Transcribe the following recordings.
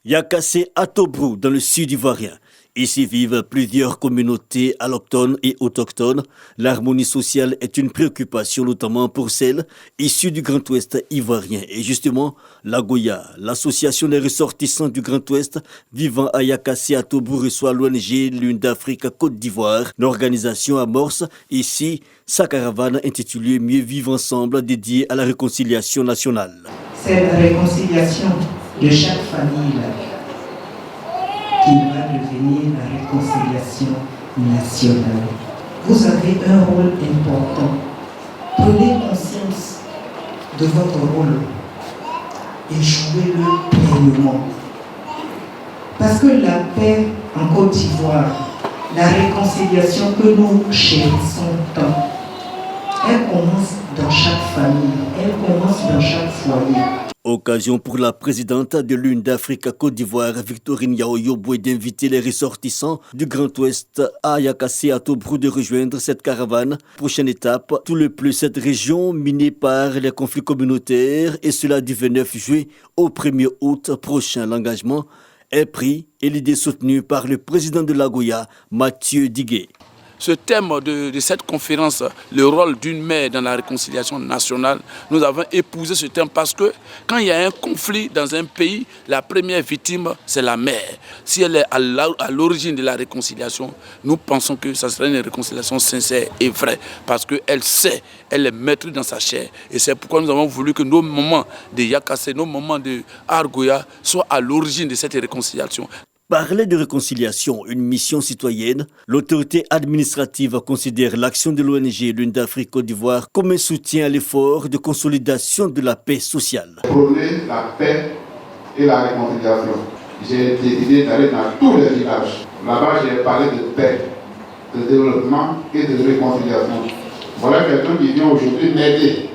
Yakassé à Tobrou, dans le sud ivoirien. Ici vivent plusieurs communautés allochtones et autochtones. L'harmonie sociale est une préoccupation notamment pour celles issues du Grand Ouest ivoirien. Et justement, l'Agoya, l'association des ressortissants du Grand Ouest vivant à Yakassé à Tobrou, reçoit l'ONG Lune d'Afrique Côte d'Ivoire. L'organisation amorce ici sa caravane intitulée Mieux vivre ensemble, dédiée à la réconciliation nationale. C'est la réconciliation de chaque famille qui va devenir la réconciliation nationale. Vous avez un rôle important. Prenez conscience de votre rôle et jouez-le pleinement. Parce que la paix en Côte d'Ivoire, la réconciliation que nous chérissons tant, elle commence dans chaque famille, elle commence dans chaque foyer. Occasion pour la présidente de l'Une d'Afrique Côte d'Ivoire, Victorine Yaoyoboué, d'inviter les ressortissants du Grand Ouest à Yakassé à Tobrou de rejoindre cette caravane. Prochaine étape, tout le plus cette région minée par les conflits communautaires, et cela du 29 juillet au 1er août prochain. L'engagement est pris et l'idée soutenue par le président de l'Agoya, Mathieu Digué. Ce thème de cette conférence, le rôle d'une mère dans la réconciliation nationale, nous avons épousé ce thème parce que quand il y a un conflit dans un pays, la première victime, c'est la mère. Si elle est à l'origine de la réconciliation, nous pensons que ça serait une réconciliation sincère et vraie parce qu'elle sait, elle est maîtrise dans sa chair. Et c'est pourquoi nous avons voulu que nos moments de Yakassé, nos moments de Argoya soient à l'origine de cette réconciliation. Parler de réconciliation, une mission citoyenne, l'autorité administrative considère l'action de l'ONG Lune d'Afrique Côte d'Ivoire comme un soutien à l'effort de consolidation de la paix sociale. Prôner la paix et la réconciliation. J'ai décidé d'aller dans tous les villages. Là-bas, j'ai parlé de paix, de développement et de réconciliation. Voilà quelqu'un qui vient aujourd'hui m'aider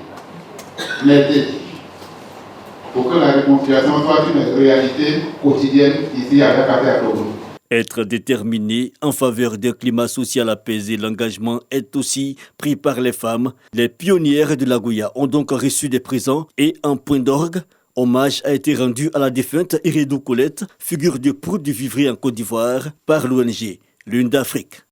pour que la réconciliation soit une réalité quotidienne ici à Yakassé à Tobrou. Être déterminé en faveur d'un climat social apaisé, l'engagement est aussi pris par les femmes. Les pionnières de l'Agoya ont donc reçu des présents et un point d'orgue. Hommage a été rendu à la défunte Iredou Colette, figure de proue du vivrier en Côte d'Ivoire, par l'ONG Lune d'Afrique.